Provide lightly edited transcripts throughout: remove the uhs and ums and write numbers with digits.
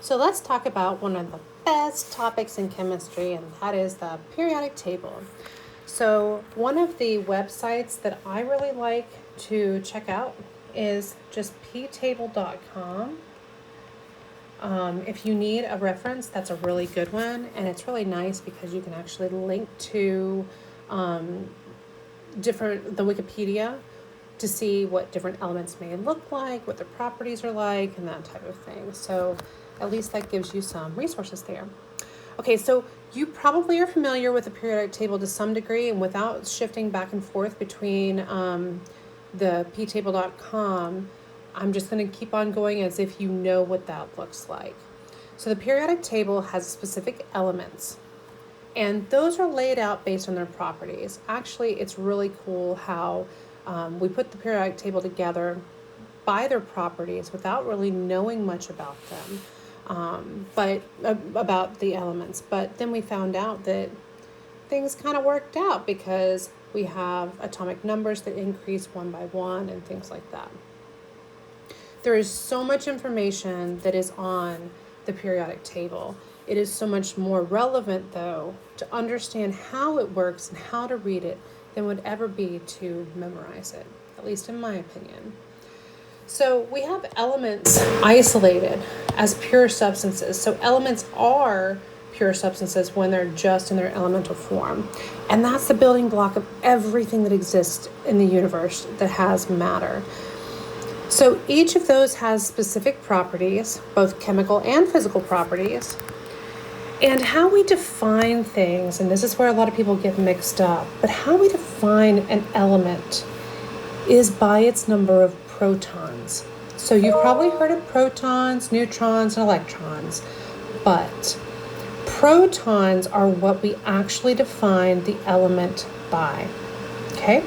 So let's talk about one of the best topics in chemistry, and that is the periodic table. So one of the websites that I really like to check out is just ptable.com. If you need a reference, that's a really good one, and it's really nice because you can actually link to the Wikipedia to see what different elements may look like, what their properties are like, and that type of thing. So at least that gives you some resources there. Okay, so you probably are familiar with the periodic table to some degree, and without shifting back and forth between the ptable.com, I'm just going to keep on going as if you know what that looks like. So the periodic table has specific elements, and those are laid out based on their properties. Actually, it's really cool how we put the periodic table together by their properties without really knowing much about them, but about the elements. But then we found out that things kind of worked out because we have atomic numbers that increase one by one and things like that. There is so much information that is on the periodic table. It is so much more relevant, though, to understand how it works and how to read it than would ever be to memorize it, at least in my opinion. So we have elements isolated as pure substances. So elements are pure substances when they're just in their elemental form. And that's the building block of everything that exists in the universe that has matter. So each of those has specific properties, both chemical and physical properties. And how we define things, and this is where a lot of people get mixed up, but how we define an element is by its number of protons. So you've probably heard of protons, neutrons, and electrons, but protons are what we actually define the element by, okay?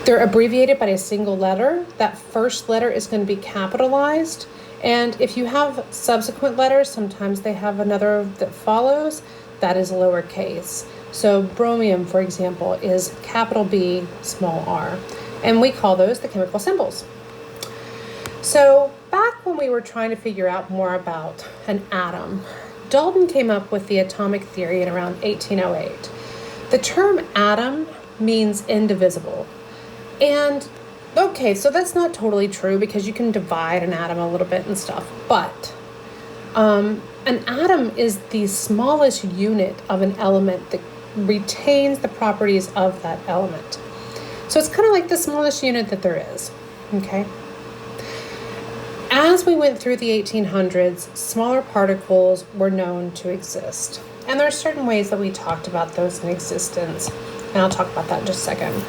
They're abbreviated by a single letter. That first letter is going to be capitalized. And if you have subsequent letters, sometimes they have another that follows, that is lowercase. So bromium, for example, is capital B, small r. And we call those the chemical symbols. So back when we were trying to figure out more about an atom, Dalton came up with the atomic theory in around 1808. The term atom means indivisible. And okay, so that's not totally true because you can divide an atom a little bit and stuff, but an atom is the smallest unit of an element that retains the properties of that element. So it's kind of like the smallest unit that there is, okay? As we went through the 1800s, smaller particles were known to exist. And there are certain ways that we talked about those in existence, and I'll talk about that in just a second.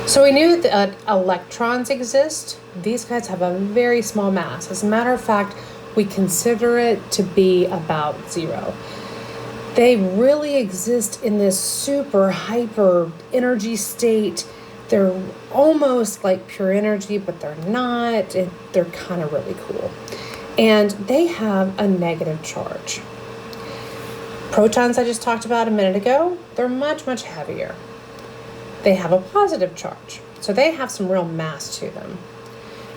So we knew that electrons exist. These guys have a very small mass. As a matter of fact, we consider it to be about zero. They really exist in this super hyper energy state. They're almost like pure energy, but they're not. They're kind of really cool. And they have a negative charge. Protons I just talked about a minute ago, they're much, much heavier. They have a positive charge, so they have some real mass to them.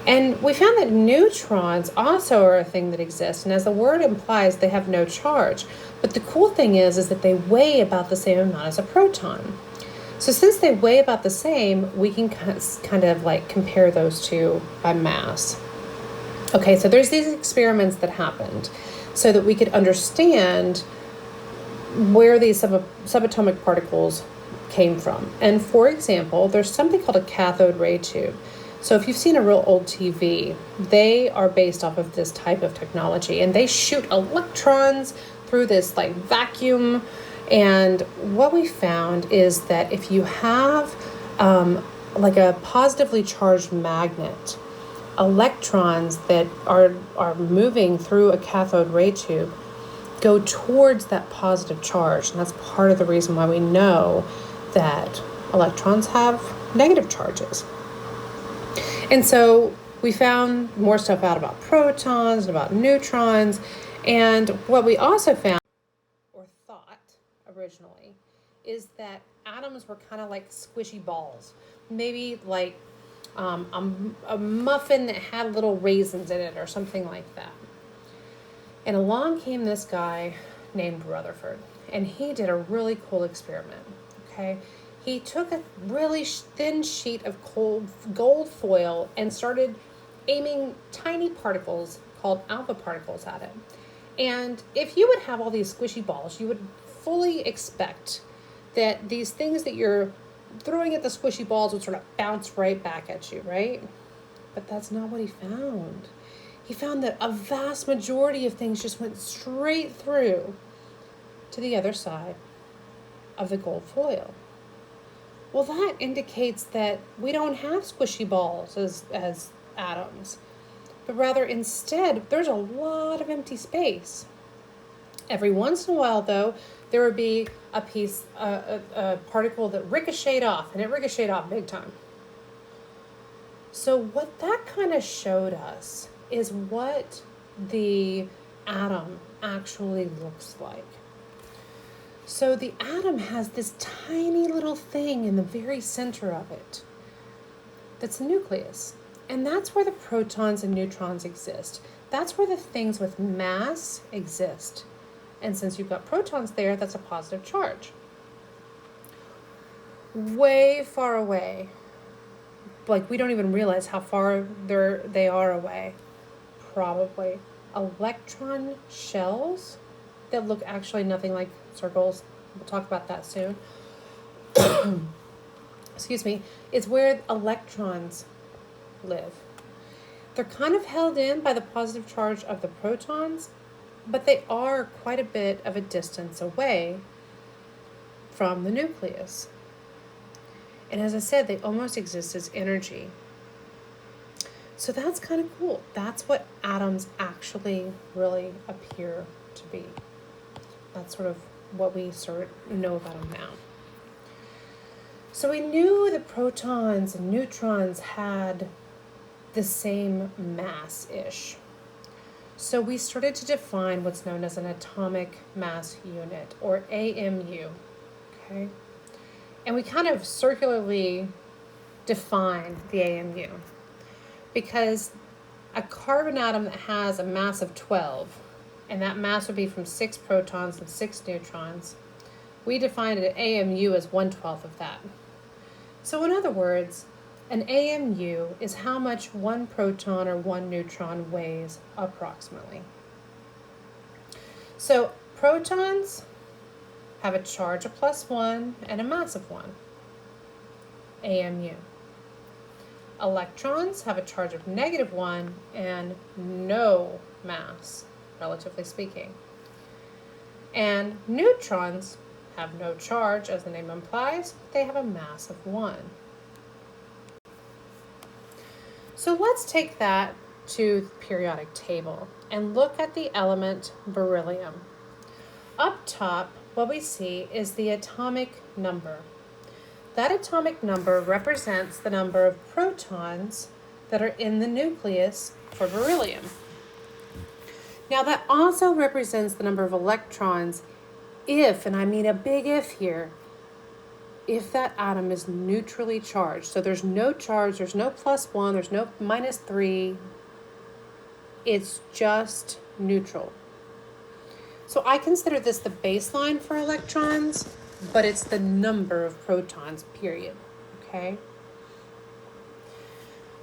And we found that neutrons also are a thing that exists, and as the word implies, they have no charge. But the cool thing is that they weigh about the same amount as a proton. So since they weigh about the same, we can kind of like compare those two by mass. Okay, so there's these experiments that happened so that we could understand where these subatomic particles came from. And for example, there's something called a cathode ray tube. So if you've seen a real old TV, they are based off of this type of technology, and they shoot electrons through this like vacuum. And what we found is that if you have like a positively charged magnet, electrons that are moving through a cathode ray tube go towards that positive charge. And that's part of the reason why we know that electrons have negative charges. And so we found more stuff out about protons and about neutrons. And what we also found, or thought originally, is that atoms were kind of like squishy balls. Maybe like a muffin that had little raisins in it or something like that. And along came this guy named Rutherford, and he did a really cool experiment. Okay, he took a really thin sheet of gold foil and started aiming tiny particles called alpha particles at it. And if you would have all these squishy balls, you would fully expect that these things that you're throwing at the squishy balls would sort of bounce right back at you, right? But that's not what he found. He found that a vast majority of things just went straight through to the other side of the gold foil. Well, that indicates that we don't have squishy balls as atoms, but rather instead there's a lot of empty space. Every once in a while, though, there would be a piece, a particle that ricocheted off, and it ricocheted off big time. So what that kind of showed us is what the atom actually looks like. So the atom has this tiny little thing in the very center of it that's the nucleus. And that's where the protons and neutrons exist. That's where the things with mass exist. And since you've got protons there, that's a positive charge. Way far away, like we don't even realize how far they are away, probably electron shells that look actually nothing like circles, we'll talk about that soon, excuse me, is where electrons live. They're kind of held in by the positive charge of the protons, but they are quite a bit of a distance away from the nucleus. And as I said, they almost exist as energy. So that's kind of cool. That's what atoms actually really appear to be. That's sort of what we sort of know about them now. So we knew the protons and neutrons had the same mass-ish. So we started to define what's known as an atomic mass unit, or AMU, okay? And we kind of circularly define the AMU because a carbon atom that has a mass of 12, and that mass would be from 6 protons and 6 neutrons, we define an AMU as 1/12 of that. So in other words, an AMU is how much one proton or one neutron weighs approximately. So protons have a charge of +1 and a mass of 1, AMU. Electrons have a charge of -1 and no mass, relatively speaking. And neutrons have no charge, as the name implies, they have a mass of 1. So let's take that to the periodic table and look at the element beryllium. Up top, what we see is the atomic number. That atomic number represents the number of protons that are in the nucleus for beryllium. Now that also represents the number of electrons if, and I mean a big if here, if that atom is neutrally charged. So there's no charge, there's no +1, there's no -3, it's just neutral. So I consider this the baseline for electrons, but it's the number of protons, period, okay?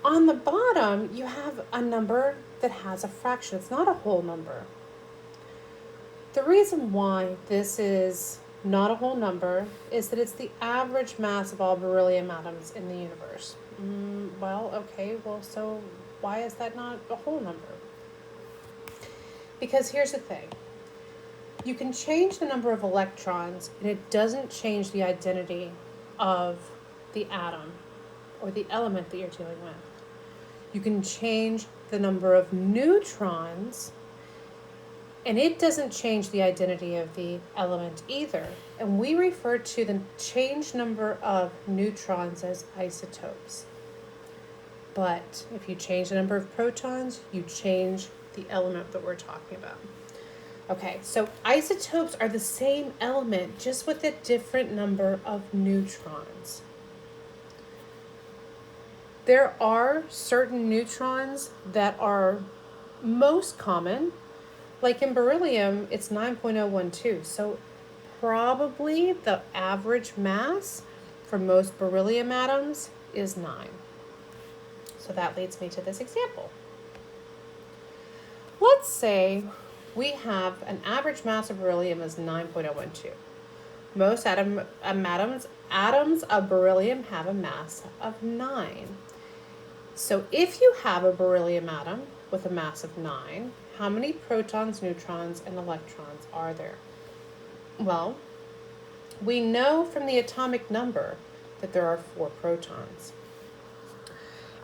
On the bottom, you have a number that has a fraction. It's not a whole number. The reason why this is not a whole number is that it's the average mass of all beryllium atoms in the universe. So why is that not a whole number? Because here's the thing. You can change the number of electrons and it doesn't change the identity of the atom or the element that you're dealing with. You can change the number of neutrons and it doesn't change the identity of the element either. And we refer to the changed number of neutrons as isotopes. But if you change the number of protons, you change the element that we're talking about. Okay, so isotopes are the same element, just with a different number of neutrons. There are certain neutrons that are most common, Like in beryllium, it's 9.012. So probably the average mass for most beryllium atoms is 9. So that leads me to this example. Let's say we have an average mass of beryllium is 9.012. Most atoms of beryllium have a mass of 9. So if you have a beryllium atom with a mass of 9, how many protons, neutrons, and electrons are there? Well, we know from the atomic number that there are 4 protons.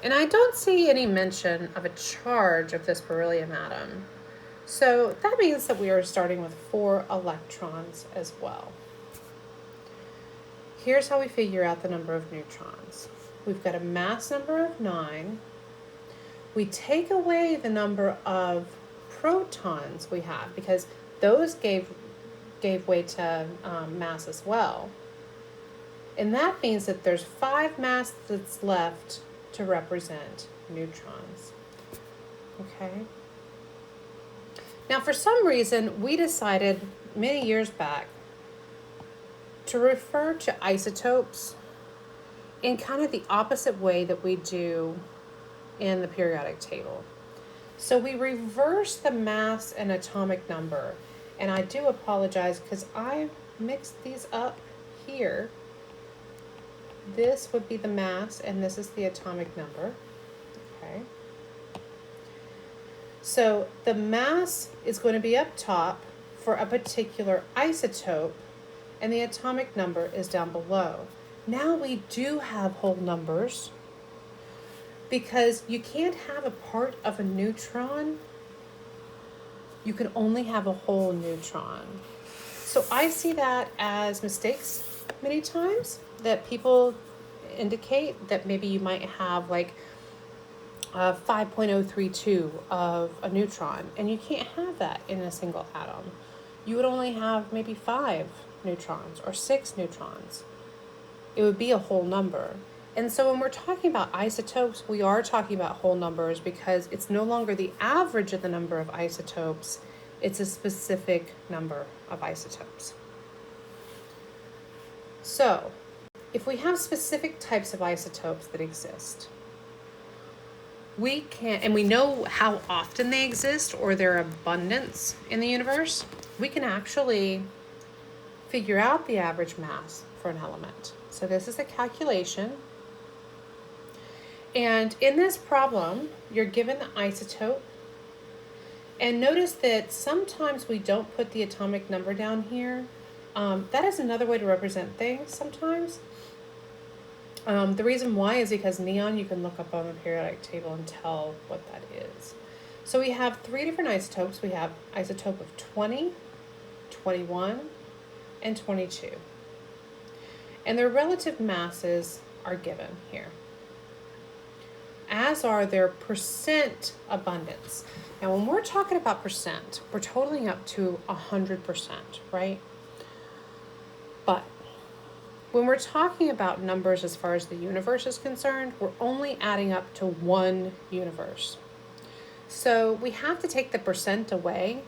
And I don't see any mention of a charge of this beryllium atom. So that means that we are starting with 4 electrons as well. Here's how we figure out the number of neutrons. We've got a mass number of 9. We take away the number of protons we have because those gave way to mass as well. And that means that there's 5 mass that's left to represent neutrons. Okay? Now, for some reason, we decided many years back to refer to isotopes in kind of the opposite way that we do in the periodic table. So we reverse the mass and atomic number. And I do apologize because I mixed these up here. This would be the mass and this is the atomic number. Okay. So the mass is going to be up top for a particular isotope and the atomic number is down below. Now we do have whole numbers because you can't have a part of a neutron. You can only have a whole neutron. So I see that as mistakes many times that people indicate that maybe you might have like 5.032 of a neutron, and you can't have that in a single atom. You would only have maybe 5 neutrons or 6 neutrons. It would be a whole number. And so when we're talking about isotopes, we are talking about whole numbers because it's no longer the average of the number of isotopes, it's a specific number of isotopes. So, if we have specific types of isotopes that exist, we can, and we know how often they exist or their abundance in the universe, we can actually figure out the average mass for an element. So this is a calculation. And in this problem, you're given the isotope. And notice that sometimes we don't put the atomic number down here. That is another way to represent things sometimes. The reason why is because neon, you can look up on the periodic table and tell what that is. So we have 3 different isotopes. We have isotope of 20, 21, and 22. And their relative masses are given here, as are their percent abundance. Now, when we're talking about percent, we're totaling up to 100%, right? But when we're talking about numbers as far as the universe is concerned, we're only adding up to one universe. So we have to take the percent away.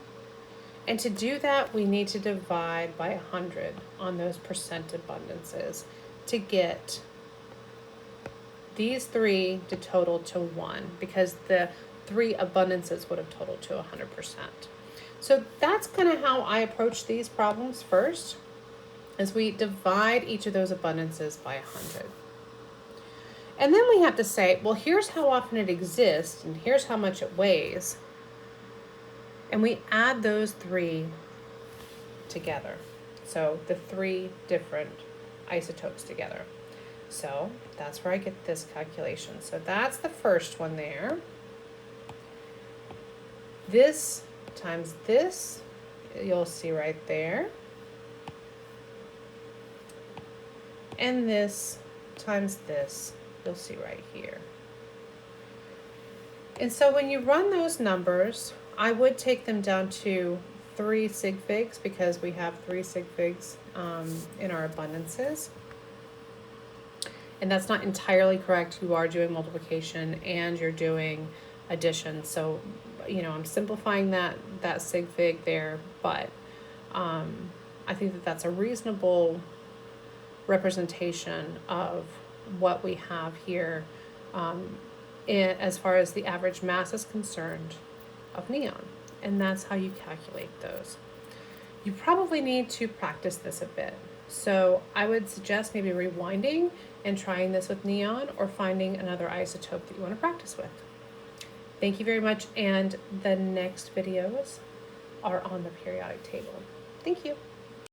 And to do that, we need to divide by 100 on those percent abundances to get these 3 to total to 1, because the 3 abundances would have totaled to 100%. So that's kind of how I approach these problems first, as we divide each of those abundances by 100. And then we have to say, well, here's how often it exists, and here's how much it weighs. And we add those 3 together. So the 3 different isotopes together. So that's where I get this calculation. So that's the first one there. This times this, you'll see right there. And this times this, you'll see right here. And so when you run those numbers, I would take them down to 3 sig figs because we have 3 sig figs in our abundances. And that's not entirely correct. You are doing multiplication and you're doing addition. So I'm simplifying that sig fig there, but I think that that's a reasonable representation of what we have here, as far as the average mass is concerned of neon. And that's how you calculate those. You probably need to practice this a bit. So I would suggest maybe rewinding and trying this with neon, or finding another isotope that you want to practice with. Thank you very much, and the next videos are on the periodic table. Thank you.